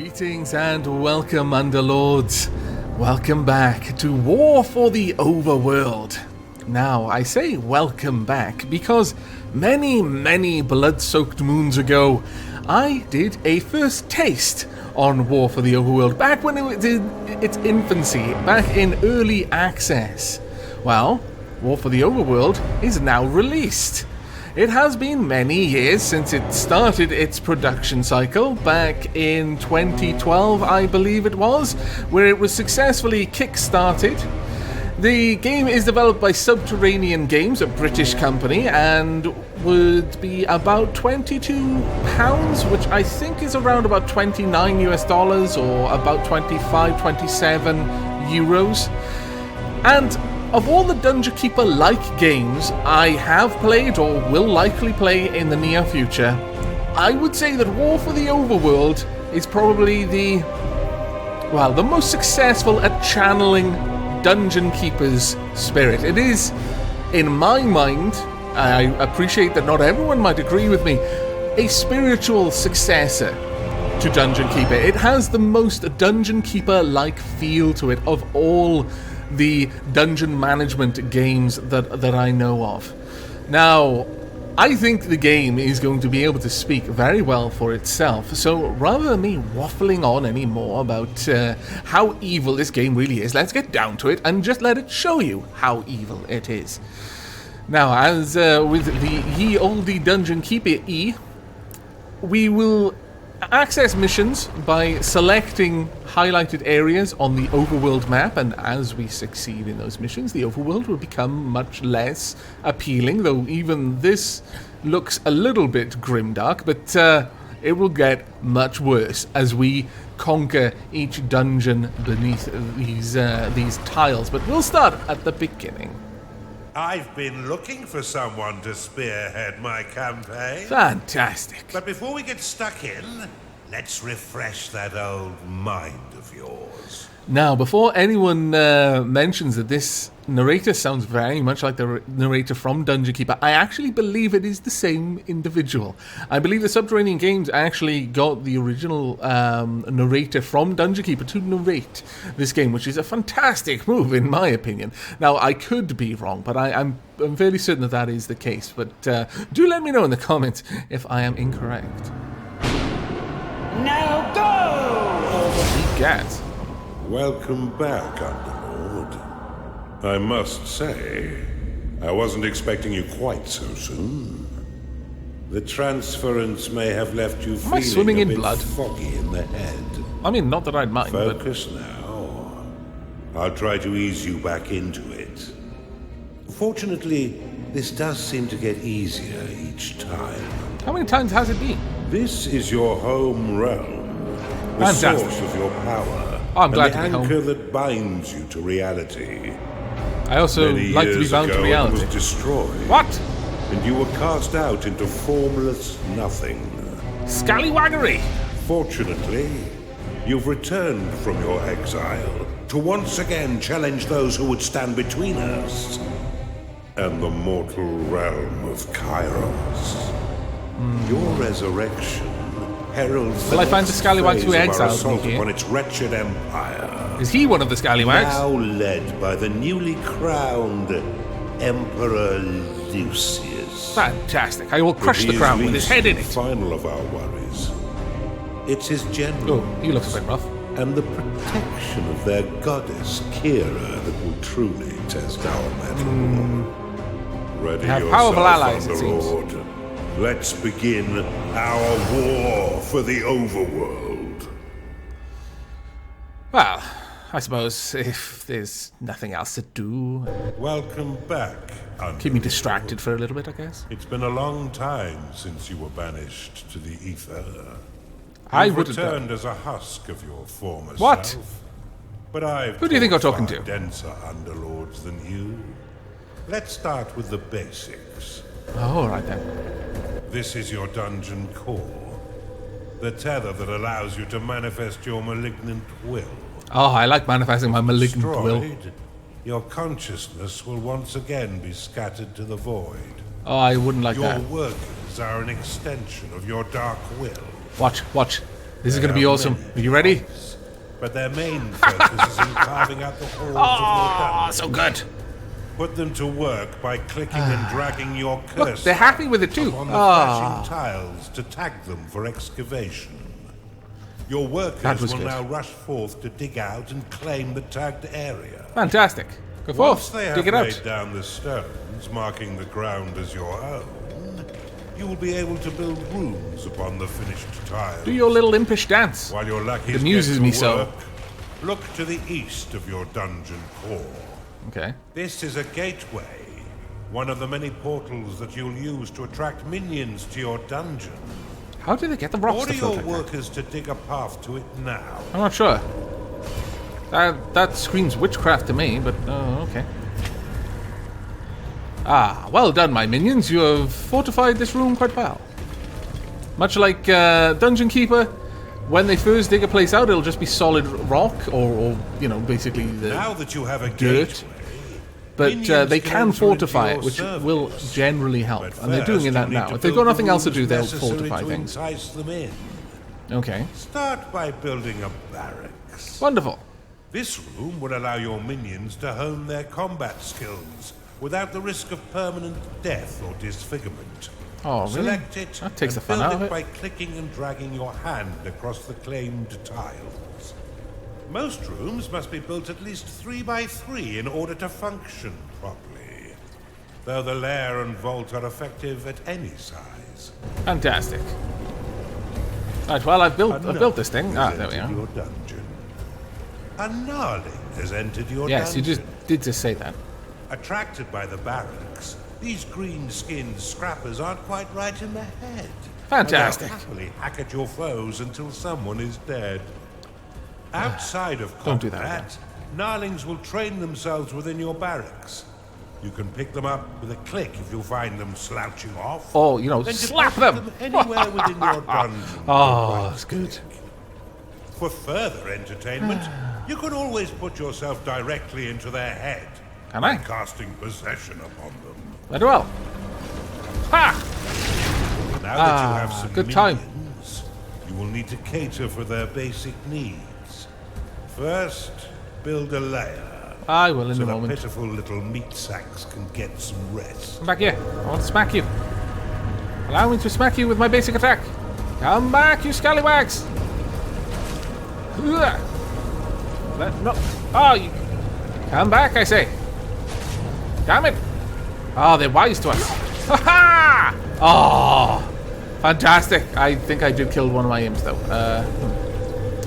Greetings and welcome, Underlords. Welcome back to War for the Overworld. Now, I say welcome back because many blood-soaked moons ago, I did a first taste on War for the Overworld, back when it was in its infancy, back in early access. Well, War for the Overworld is now released. It has been many years since it started its production cycle, back in 2012, I believe it was, where it was successfully kick-started. The game is developed by Subterranean Games, a British company, and would be about £22, which I think is around about $29 or about 25, 27 euros. And of all the Dungeon Keeper-like games I have played or will likely play in the near future, I would say that War for the Overworld is probably the most successful at channeling Dungeon Keeper's spirit. It is, in my mind, I appreciate that not everyone might agree with me, a spiritual successor to Dungeon Keeper. It has the most Dungeon Keeper-like feel to it of all the dungeon management games that I know of. Now, I think the game is going to be able to speak very well for itself, so rather than me waffling on any more about how evil this game really is, let's get down to it and just let it show you how evil it is. Now, as with the ye olde Dungeon Keeper we will access missions by selecting highlighted areas on the overworld map, and as we succeed in those missions, the overworld will become much less appealing, though even this looks a little bit grimdark, but it will get much worse as we conquer each dungeon beneath these tiles. But we'll start at the beginning. I've been looking for someone to spearhead my campaign. Fantastic. But before we get stuck in, let's refresh that old mind of yours. Now, before anyone mentions that this narrator sounds very much like the narrator from Dungeon Keeper, I actually believe it is the same individual. I believe the Subterranean Games actually got the original narrator from Dungeon Keeper to narrate this game, which is a fantastic move, in my opinion. Now, I could be wrong, but I'm fairly certain that is the case. But do let me know in the comments if I am incorrect. Now go! Egad. Welcome back, Underlord. I must say, I wasn't expecting you quite so soon. The transference may have left you feeling swimming a in bit blood? foggy in the head. I mean, not that I'd mind, but Focus now. I'll try to ease you back into it. Fortunately, this does seem to get easier each time. how many times has it been? This is your home realm, the Fantastic. source of your power, I'm glad and to the be anchor that binds you to reality. I also Many like to be years bound to ago, reality. it was destroyed. What? And you were cast out into formless nothing. Scallywaggery! Fortunately, you've returned from your exile to once again challenge those who would stand between us and the mortal realm of Kairos. Your resurrection heralds Will I find the scallywags who exiled me assault here? upon its wretched empire. Is he one of the scallywags? Now led by the newly crowned Emperor Lucius. Fantastic. I will crush But the he crown is with his least head in the it. Final of our worries. It's his general. Oh, he looks a bit rough. And the protection of their goddess, Kira, that will truly test our mettle. Ready They have yourself, powerful allies, it seems. Underlord. Let's begin our war for the Overworld. Well, I suppose if there's nothing else to do, Welcome back, keep me Underlord. distracted for a little bit, I guess. It's been a long time since you were banished to the ether. I You've would have returned done. as a husk of your former What? self. But I've Who do you think I'm fought talking far to? denser underlords than you. Let's start with the basics. Oh, all right then. This is your dungeon core. The tether that allows you to manifest your malignant will. Oh, I like manifesting my malignant will. Destroyed, your consciousness will once again be scattered to the void. Oh, I wouldn't like Your that. workers are an extension of your dark will. Watch. This is going to be awesome. Are you ready? But their main focus is in carving out the halls of your dungeon. So good. Put them to work by clicking and dragging your cursor. Look, they're happy with it too. On the flashing tiles to tag them for excavation. Your workers will now rush forth to dig out and claim the tagged area. Fantastic. Go Once forth. they have Dig it laid out. down the stones, marking the ground as your own, you will be able to build rooms upon the finished tiles. Do your little impish dance. While your lackeys It amuses get to me so. work, look to the east of your dungeon core. Okay. This is a gateway, one of the many portals that you'll use to attract minions to your dungeon. How do they get the rocks Order to float your like that? workers to dig a path to it now. I'm not sure. That screams witchcraft to me, but okay. Well done, my minions. You have fortified this room quite well. Much like Dungeon Keeper, when they first dig a place out, it'll just be solid rock, or you know, basically the Now that you have a dirt. gateway, But minions they can can enter fortify into it, which your will service. generally help. But And they're doing first, that you need now. to If they've build got the nothing else to do, rooms they'll necessary fortify to things. entice them in. Okay. Start by building a barracks. Wonderful. This room will allow your minions to hone their combat skills without the risk of permanent death or disfigurement. Oh, really? Select it That takes and the fun build out of it. by clicking and dragging your hand across the claimed tiles. Most rooms must be built at least 3 by 3 in order to function properly, though the lair and vault are effective at any size. Fantastic. Right, well, I've built this thing. There we are. Your dungeon. A gnarling has entered your Yes, dungeon. you did just say that. Attracted by the barracks, these green-skinned scrappers aren't quite right in the head. Fantastic. And they'll happily hack at your foes until someone is dead. Outside of Don't do combat, that gnarlings will train themselves within your barracks. You can pick them up with a click if you find them slouching off. Oh, you know, Then slap deposit them. anywhere within your dungeon. Oh, that's good. For further entertainment, you can always put yourself directly into their head. Can I? By casting possession upon them. Very well. Ha! Now that you have some good time. minions, you will need to cater for their basic needs. First, build a lair. I will in so a the moment. pitiful little meat sacks can get some rest. Come back here. I want to smack you. Allow me to smack you with my basic attack. Come back, you scallywags. Ugh. No. Oh, you... Come back, I say. Damn it. Oh, they're wise to us. Ha ha! Oh, fantastic. I think I did kill one of my imps, though.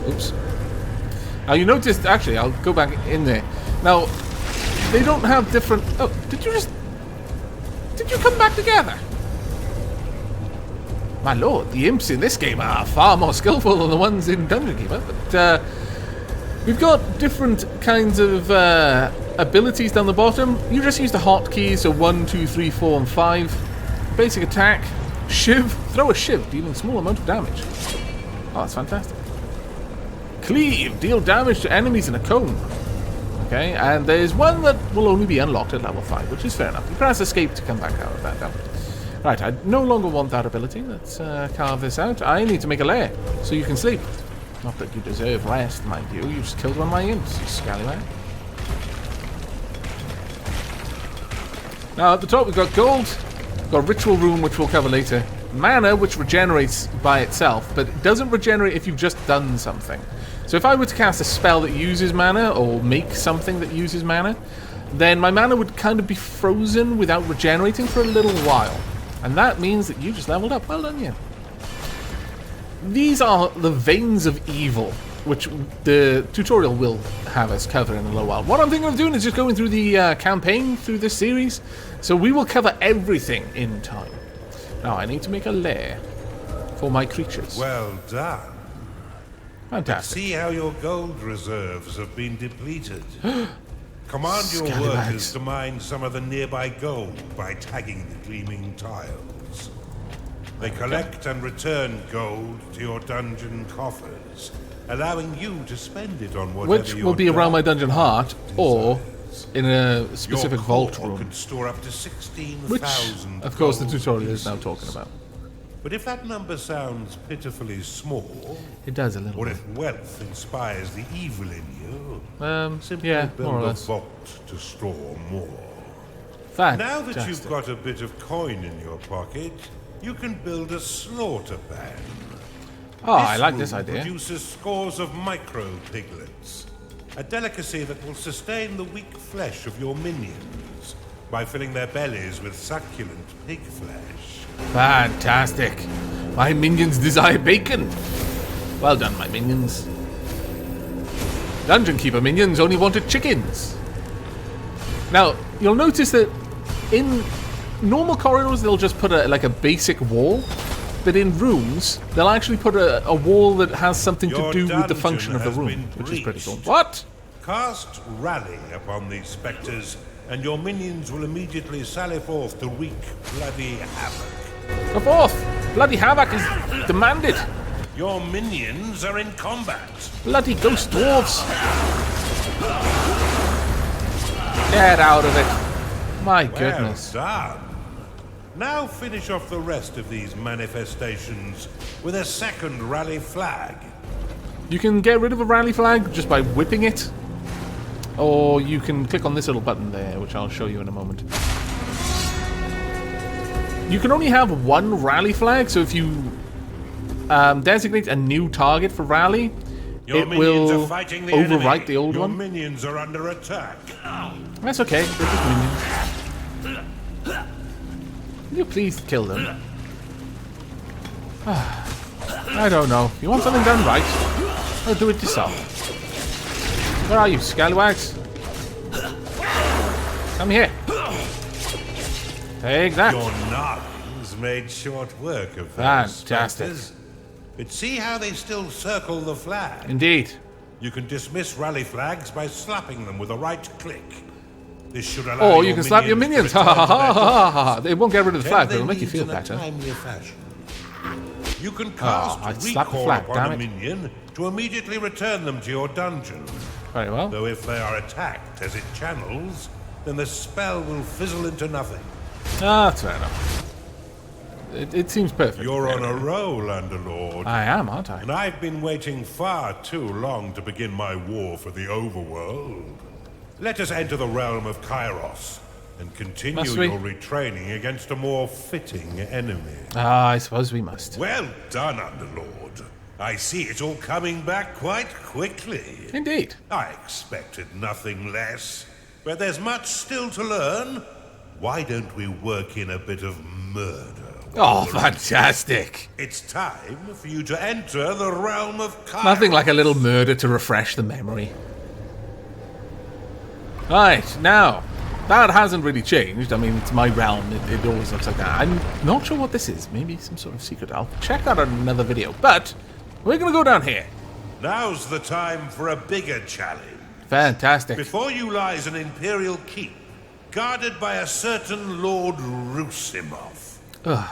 Oops. Now, you noticed... Actually, I'll go back in there. Now, they don't have different... Oh, did you come back together? My lord, the imps in this game are far more skillful than the ones in Dungeon Keeper. But, we've got different kinds of abilities down the bottom. You just use the hotkeys, so 1, 2, 3, 4, and 5. Basic attack. Shiv. Throw a shiv, dealing a small amount of damage. Oh, that's fantastic. Cleave. Deal damage to enemies in a cone. Okay, and there's one that will only be unlocked at level 5, which is fair enough. You press escape to come back out of that. Right, I no longer want that ability. Let's carve this out. I need to make a lair, so you can sleep. Not that you deserve rest, mind you. You just killed one of my imps, you scallywag. Now, at the top we've got gold. We've got ritual room, which we'll cover later. Mana, which regenerates by itself, but it doesn't regenerate if you've just done something. So if I were to cast a spell that uses mana, or make something that uses mana, then my mana would kind of be frozen without regenerating for a little while. And that means that you just leveled up. Well done, you. These are the veins of evil, which the tutorial will have us cover in a little while. What I'm thinking of doing is just going through the campaign through this series, so we will cover everything in time. Now, I need to make a lair for my creatures. Well done. Fantastic. See how your gold reserves have been depleted. Command your Scallywags. workers to mine some of the nearby gold by tagging the gleaming tiles. They collect and return gold to your dungeon coffers, allowing you to spend it on whatever Which your will be around my dark dungeon heart, or in a specific your vault core room. can store up to Which, 16,000 of course, the gold tutorial is now pieces. talking about. But if that number sounds pitifully small, It does a little or bit. if wealth inspires the evil in you, simply Yeah, build more or a less. vault to store more. Fantastic. Now that you've got a bit of coin in your pocket, you can build a slaughter pan. Oh, I like room this idea. Produces scores of micro piglets, a delicacy that will sustain the weak flesh of your minions by filling their bellies with succulent pig flesh. Fantastic. My minions desire bacon. Well done, my minions. Dungeon Keeper minions only wanted chickens. Now, you'll notice that in normal corridors, they'll just put a basic wall. But in rooms, they'll actually put a wall that has something to do with the function of the room, which is pretty cool. What? Cast Rally upon these spectres, and your minions will immediately sally forth to wreak bloody havoc. Go forth! Bloody havoc is demanded. Your minions are in combat. Bloody ghost dwarves. Get out of it. My goodness. Well done. Now finish off the rest of these manifestations with a second rally flag. You can get rid of a rally flag just by whipping it. Or you can click on this little button there, which I'll show you in a moment. You can only have one rally flag, so if you designate a new target for rally, it will overwrite the old one. Your minions are under attack. That's okay, they're just minions. Will you please kill them? I don't know. You want something done right? Or do it yourself. Where are you, scallywags? Come here. Take that. Your nuns made short work of those Fantastic. spectres. But see how they still circle the flag? Indeed. You can dismiss rally flags by slapping them with a right click. This should allow Or you can slap your minions. Ha ha ha ha ha. It won't get rid of the flag, but it'll make you feel better. You can cast I'd slap the recall flag, upon damn a it. minion to immediately return them to your dungeon. Very well. Though if they are attacked as it channels, then the spell will fizzle into nothing. That's fair enough. It seems perfect. You're on a roll, Underlord. I am, aren't I? And I've been waiting far too long to begin my war for the Overworld. Let us enter the realm of Kairos and continue Must we? your retraining against a more fitting enemy. I suppose we must. Well done, Underlord. I see it all coming back quite quickly. Indeed. I expected nothing less. But there's much still to learn. Why don't we work in a bit of murder? Oh, fantastic. It's time for you to enter the realm of Kairos. Nothing like a little murder to refresh the memory. Right, now, that hasn't really changed. I mean, it's my realm. It always looks like that. I'm not sure what this is. Maybe some sort of secret. I'll check that on another video. But we're going to go down here. Now's the time for a bigger challenge. Fantastic. Before you lies an Imperial keep, guarded by a certain Lord Rusimov.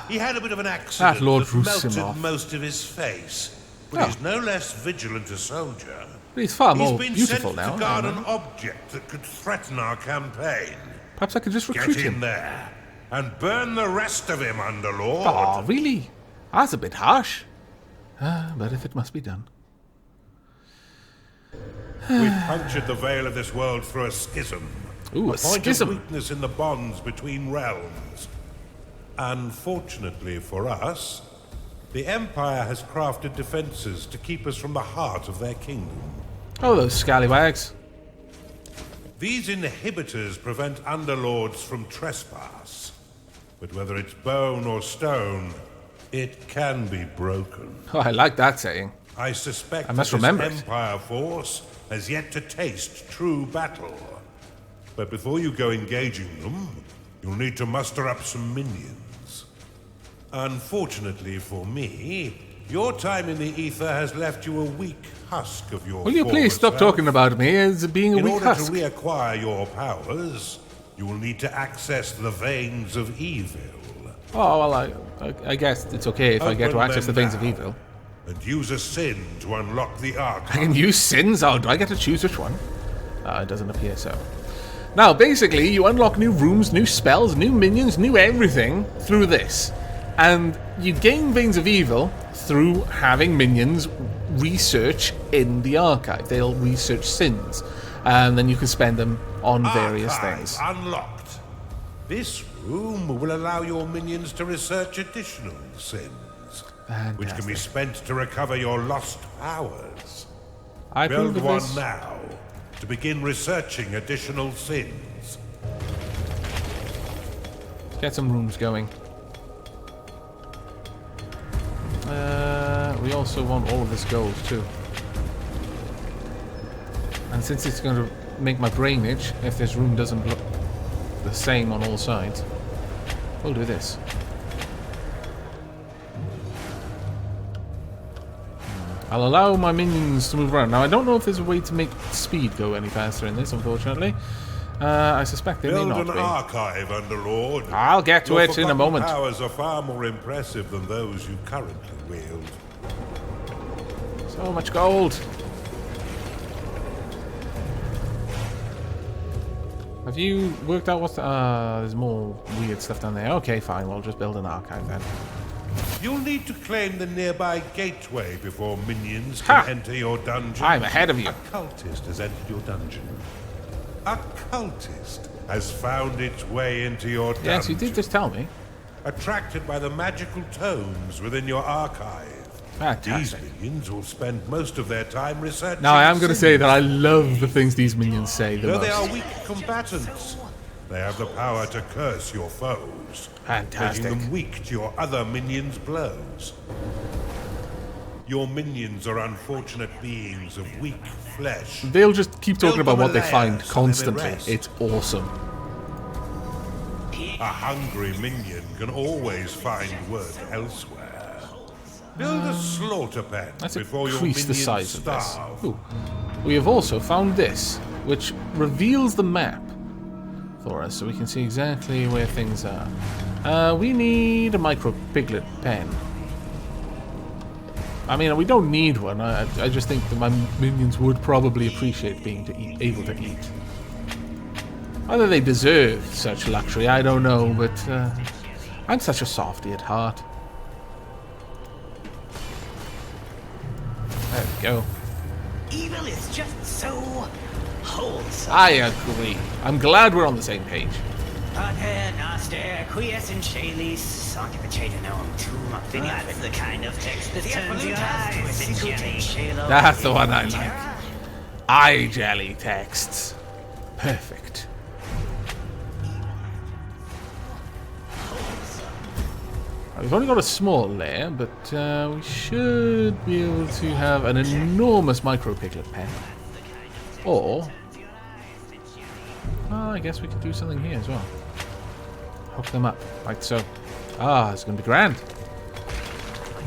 He had a bit of an accident That Lord that melted Rusimov. most of his face. But he's no less vigilant a soldier. But he's far He's more been beautiful sent now. to guard an object that could threaten our campaign. Perhaps I could just Get recruit in him. there and burn the rest of him, Underlord. Oh, really? That's a bit harsh. But if it must be done. We've punctured the veil of this world through a schism. Ooh, a point schism. of weakness in the bonds between realms. Unfortunately for us, the Empire has crafted defenses to keep us from the heart of their kingdom. Oh, those scallywags. These inhibitors prevent underlords from trespass. But whether it's bone or stone, it can be broken. Oh, I like that saying. I suspect I must that remember it. this Empire force has yet to taste true battle. But before you go engaging them, you'll need to muster up some minions. Unfortunately for me, your time in the ether has left you a weak husk of your Will you former please stop self. talking about me as being a In weak order husk? to reacquire your powers, you will need to access the veins of evil. Oh, well, I guess it's okay if I get to Open access the them veins of now, evil. And use a sin to unlock the I archive. can use sins? Oh, do I get to choose which one? It doesn't appear so. Now, basically, you unlock new rooms, new spells, new minions, new everything through this. And you gain Veins of Evil through having minions research in the archive. They'll research sins, and then you can spend them on various things. Unlocked. This room will allow your minions to research additional sins, which can be spent to recover your lost powers. I Build one this. now to begin researching additional sins. Let's get some rooms going. We also want all of this gold too. And since it's going to make my brain itch if this room doesn't look the same on all sides, we'll do this. I'll allow my minions to move around. Now, I don't know if there's a way to make speed go any faster in this, unfortunately. I suspect there may not be. Build an archive, Underlord. I'll get to Your it in a moment. powers are far more impressive than those you currently wield. So much gold. Have you worked out what's the... there's more weird stuff down there. Okay, fine. We'll just build an archive then. You'll need to claim the nearby gateway before minions can enter your dungeon. I'm ahead of you. A cultist has entered your dungeon. A cultist has found its way into your dungeon. Yes, you did just tell me. Attracted by the magical tomes within your archive. Fantastic. These minions will spend most of their time researching. Now, I am going to say that I love the things these minions say the Though most. they are weak combatants, they have the power to curse your foes. Fantastic. Making them weak to your other minions' blows. Your minions are unfortunate beings of weak flesh. They'll just keep talking Build about them what they a lair find so they may constantly. rest. It's awesome. A hungry minion can always find work elsewhere. Build a slaughter pen Let's before your increase the minions size of this. starve. Ooh. We have also found this, which reveals the map for us, so we can see exactly where things are. We need a micro piglet pen. I mean, we don't need one. I just think that my minions would probably appreciate being able to eat. Whether they deserve such luxury, I don't know, but I'm such a softy at heart. There we go. Evil is just so wholesome. I agree. I'm glad we're on the same page. Pothead, Noster, quiescent Shaylis, Sanctificatinum, Tum, That's the kind of text that turns your eyes into jelly. That's the one I like. Eye jelly texts. Perfect. We've only got a small layer, but we should be able to have an enormous micro piglet pen. Or, I guess we could do something here as well. Hook them up, like so. It's going to be grand.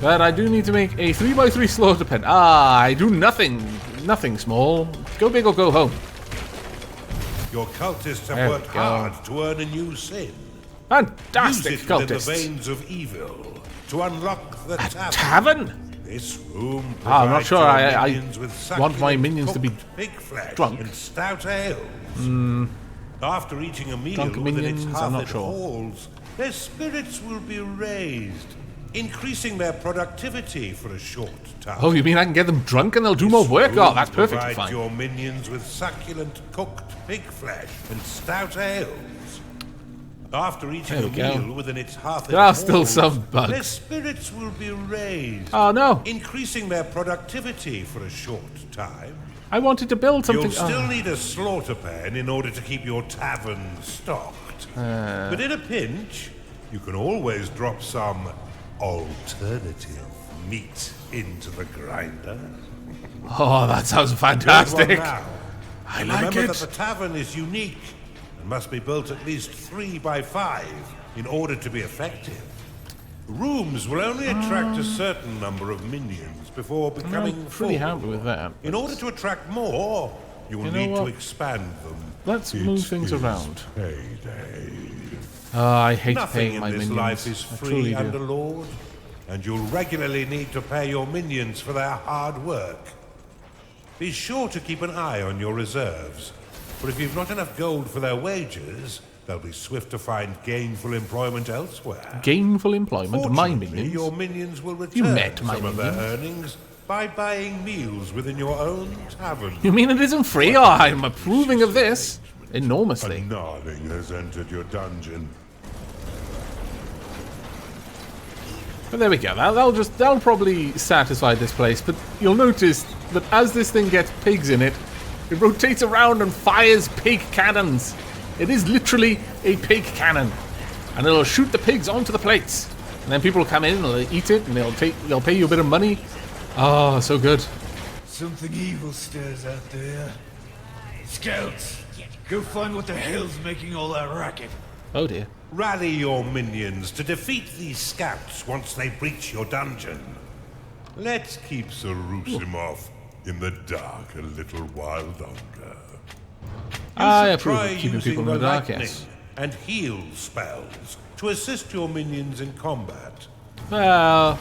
But I do need to make a 3x3 slaughter pen. I do nothing small. Go big or go home. Your cultists have There we worked go. hard to earn a new sin. Fantastic Use it within the cultists. veins of evil to unlock the tavern. Tavern? This room I'm not provides sure your I minions with want my succulent minions to be cooked pig flesh drunk. and stout ales. After eating a meal Drunk within its minions? I'm not hearthed sure. halls, their spirits will be raised, increasing their productivity for a short time. Oh, you mean I can get them drunk and they'll do more work? Oh, that's perfectly Provide fine. your minions with succulent cooked pig flesh and stout ales. After eating There a we go. meal within its hearthed There are still halls, some bugs. their spirits will be raised, Oh, no. increasing their productivity for a short time. I wanted to build something. You'll still need a slaughter pen in order to keep your tavern stocked. But in a pinch, you can always drop some alternative meat into the grinder. Oh, that sounds Build one fantastic. now. I like Remember that it. the tavern is unique and must be built at least 3 by 5 in order to be effective. Rooms will only attract a certain number of minions before becoming I'm pretty full. happy with that. In order to attract more, you will You know need to what? expand them. Let's move things around. Payday. I hate Nothing paying in my this minions. life is I free, truly do. Underlord, and you'll regularly need to pay your minions for their hard work. Be sure to keep an eye on your reserves, for if you've not enough gold for their wages, they'll be swift to find gainful employment elsewhere. Gainful employment? My Fortunately, minions? your minions will You return met my some of their minions. earnings by buying meals within your own tavern. You mean it isn't free? Oh, I'm approving of this enormously. A gnarling has entered your dungeon. But there we go. That'll probably satisfy this place. But you'll notice that as this thing gets pigs in it, it rotates around and fires pig cannons. It is literally a pig cannon, and it'll shoot the pigs onto the plates. And then people will come in and they'll eat it, and they'll pay you a bit of money. Oh, so good. Something evil stirs out there. Scouts, go find what the hell's making all that racket. Oh dear. Rally your minions to defeat these scouts once they breach your dungeon. Let's keep Sarusimov in the dark a little while longer. I You should approve try of keeping using people in the dark, lightning yes. and heal spells to assist your minions in combat. Well,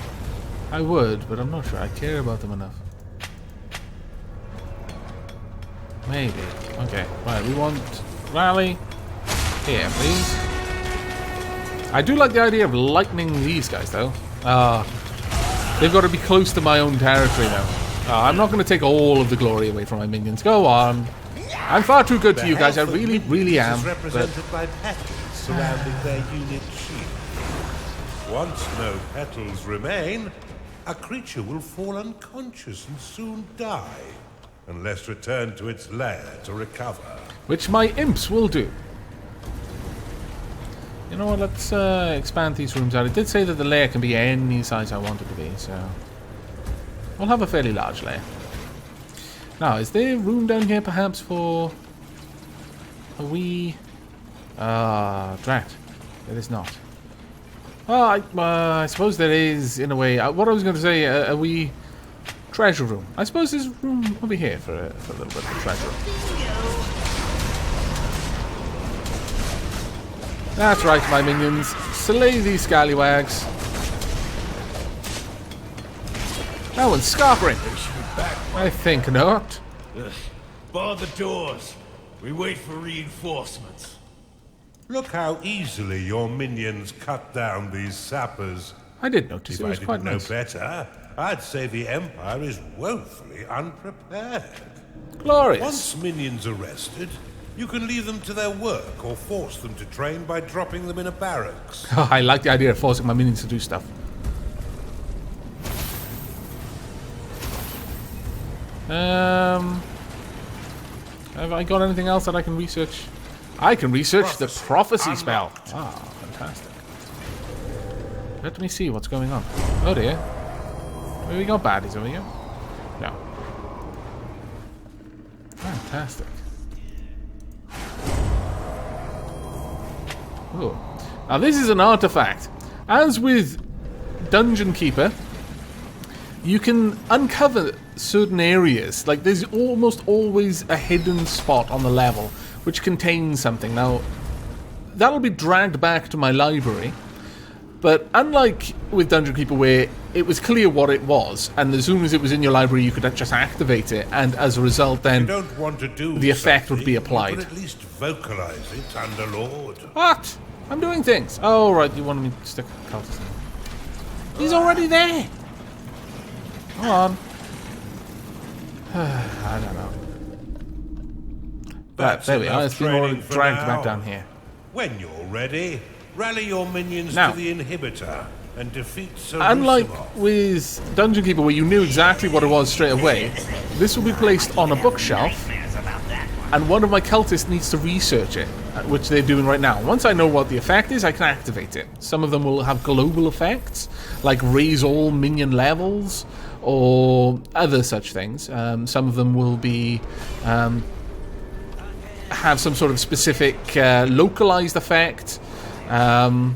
I would, but I'm not sure I care about them enough. Maybe. Okay, right, we want rally. Here, please. I do like the idea of lightning these guys, though. They've got to be close to my own territory now. I'm not going to take all of the glory away from my minions. Go on. I'm far too good to you guys. I really, really am. Is But represented by petals surrounding their unit shield. Once no petals remain, a creature will fall unconscious and soon die, unless returned to its lair to recover. which my imps will do. You know what, let's expand these rooms out. It did say that the lair can be any size I want it to be, so we'll have a fairly large lair. Now, is there room down here perhaps for a wee... drat. It is not. Oh, I suppose there is, in a way. What I was going to say, a wee treasure room. I suppose there's room over here for a little bit of a treasure room. That's right, my minions. Slay these scallywags. That one's scarpering. I think not. Bar the doors. We wait for reinforcements. Look how easily your minions cut down these sappers. I did notice If it was I quite didn't know nice. better, I'd say the Empire is woefully unprepared. Glorious. Once minions arrested, you can leave them to their work or force them to train by dropping them in a barracks. I like the idea of forcing my minions to do stuff. Have I got anything else that I can research? I can research the prophecy spell. Ah, fantastic. Let me see what's going on. Oh dear. Have we got baddies over here? No. Fantastic. Oh. Now this is an artifact. As with Dungeon Keeper, you can uncover certain areas. Like there's almost always a hidden spot on the level which contains something. Now, that'll be dragged back to my library. But unlike with Dungeon Keeper where it was clear what it was, and as soon as it was in your library you could just activate it, and as a result then You don't want to do the effect would be something, applied. you could at least vocalize it under Lord. What? I'm doing things. Oh, right, you wanted me to stick a cultist in. He's already there. Come on. I don't know. But there we are. It's been all dragged back down here. When you're ready, rally your minions Now. to the inhibitor and defeat Unlike Sarusimov. with Dungeon Keeper, where you knew exactly what it was straight away, this will be placed on a bookshelf, and one of my cultists needs to research it, which they're doing right now. Once I know what the effect is, I can activate it. Some of them will have global effects, like raise all minion levels, or other such things. Some of them will be have some sort of specific localized effect. I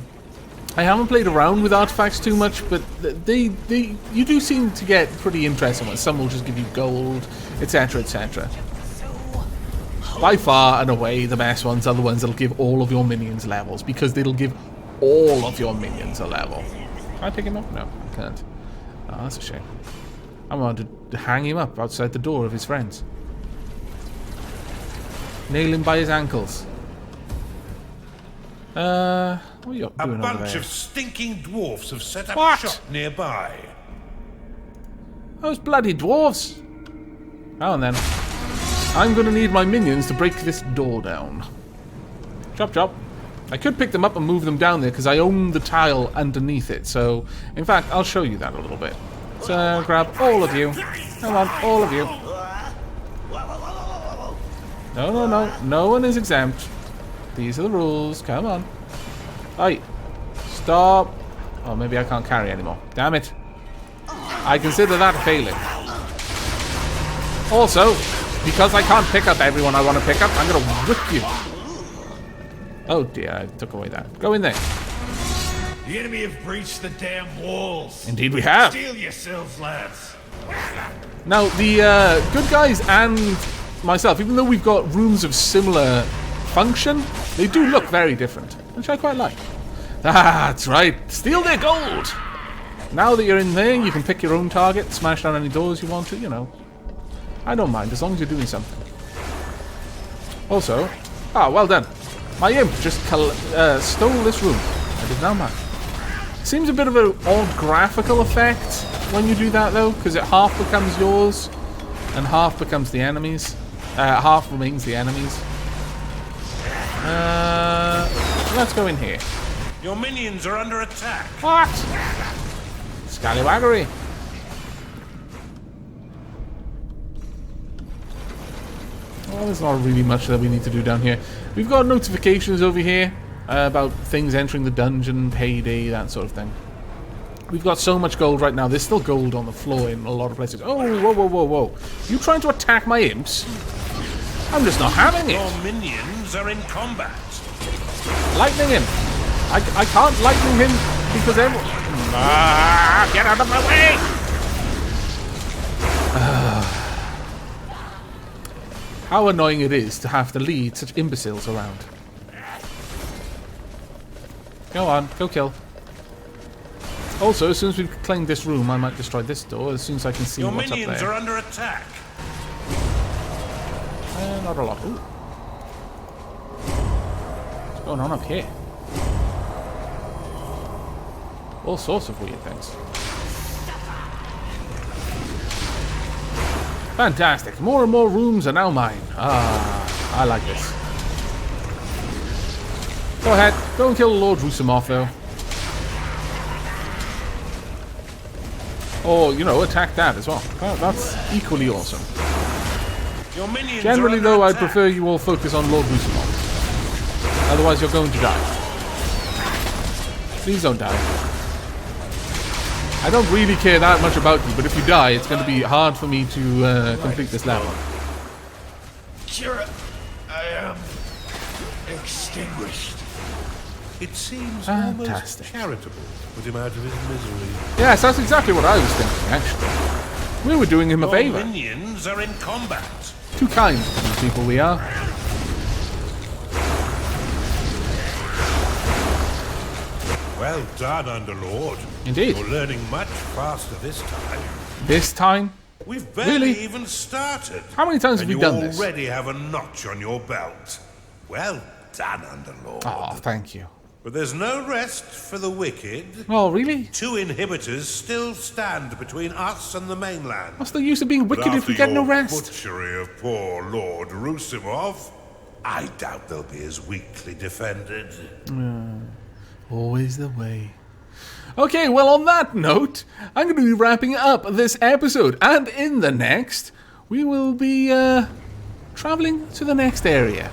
haven't played around with artifacts too much, but you do seem to get pretty interesting ones. Some will just give you gold, etc., etc. By far and away, the best ones are the ones that'll give all of your minions levels, because they'll give all of your minions a level. Can I pick him up? No, I can't. Oh, that's a shame. I wanted to hang him up outside the door of his friends. Nail him by his ankles. What are you A doing over bunch there? of stinking dwarfs have set up What? shop nearby. Those bloody dwarves! Oh, and then. I'm gonna need my minions to break this door down. Chop, chop. I could pick them up and move them down there because I own the tile underneath it. So, in fact, I'll show you that a little bit. So, grab all of you. Come on, all of you. No, no, no. No one is exempt. These are the rules. Come on. Hey. Stop. Oh, maybe I can't carry anymore. Damn it. I consider that a failing. Also, because I can't pick up everyone I want to pick up, I'm going to whip you. Oh dear, I took away that. Go in there. The enemy have breached the damn walls. Indeed we have. Steel yourselves, lads. Now, the good guys and myself, even though we've got rooms of similar function, they do look very different, which I quite like. That's right. Steal their gold. Now that you're in there, you can pick your own target, smash down any doors you want to, you know. I don't mind, as long as you're doing something. Also, well done. My imp just stole this room. I did not mind. Seems a bit of an odd graphical effect when you do that, though, because it half becomes yours and half becomes the enemies. Half remains the enemies. Let's go in here. Your minions are under attack. What? Scallywaggery. Well, there's not really much that we need to do down here. We've got notifications over here about things entering the dungeon, payday, that sort of thing. We've got so much gold right now. There's still gold on the floor in a lot of places. Oh, whoa, whoa, whoa, whoa. You trying to attack my imps? I'm just not having it. Your minions are in combat. Lightning him. I can't lightning him because everyone... get out of my way! How annoying it is to have to lead such imbeciles around. Go on, go kill. Also, as soon as we've claimed this room, I might destroy this door as soon as I can see Your what's up there. minions are under attack. Not a lot. Ooh. What's going on up here? All sorts of weird things. Fantastic. More and more rooms are now mine. I like this. Go ahead. Go and kill Lord Rusimov, though. Or, you know, attack that as well. That's equally awesome. Your minions Generally, are though, under I'd attack. prefer you all focus on Lord Rusimov. Otherwise, you're going to die. Please don't die. I don't really care that much about you, but if you die, it's going to be hard for me to complete this level. Kira, I am extinguished. It seems Fantastic. almost charitable to put him out of his misery. Yes, that's exactly what I was thinking, actually. We were doing him a Your favour. minions are in combat. Too kind to these people we are. Well done, Underlord. Indeed. You're learning much faster this time. This time? We've barely Really? even started. How many times and have we you done this? already have a notch on your belt. Well done, Underlord. Oh, thank you. But there's no rest for the wicked. Oh, really? 2 inhibitors still stand between us and the mainland. What's the use of being But wicked if after we get no your rest? butchery of poor Lord Rusimov, I doubt they'll be as weakly defended. Always the way. Okay, well, on that note, I'm going to be wrapping up this episode. And in the next, we will be traveling to the next area.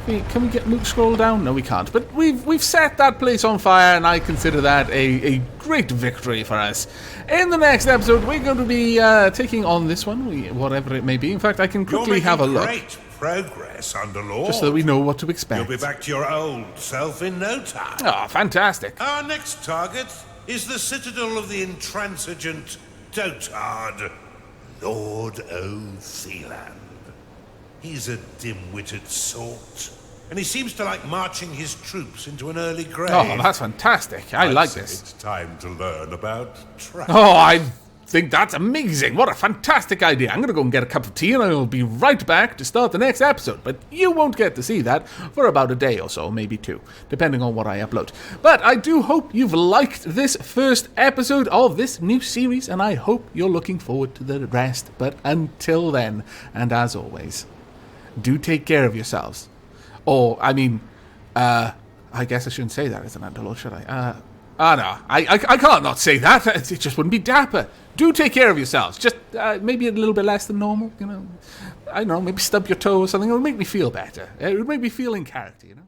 Can we get Luke scroll down? No, we can't. But we've set that place on fire, and I consider that a great victory for us. In the next episode, we're going to be taking on this one, whatever it may be. In fact, I can quickly You're have a making look, great progress, Underlord. just so that we know what to expect. You'll be back to your old self in no time. Oh, fantastic. Our next target is the citadel of the intransigent Dotard, Lord O'Sealand. He's a dim-witted sort, and he seems to like marching his troops into an early grave. Oh, that's fantastic. I I'd like say this. It's time to learn about trap. Oh, I'm think that's amazing. What a fantastic idea. I'm going to go and get a cup of tea and I'll be right back to start the next episode. But you won't get to see that for about a day or so, maybe 2, depending on what I upload. But I do hope you've liked this first episode of this new series, and I hope you're looking forward to the rest. But until then, and as always, do take care of yourselves. Or, I mean, I guess I shouldn't say that as an Underlord, should I? No, I can't not say that. It just wouldn't be dapper. Do take care of yourselves. Just maybe a little bit less than normal, you know. I don't know, maybe stub your toe or something. It'll make me feel better. It would make me feel in character, you know.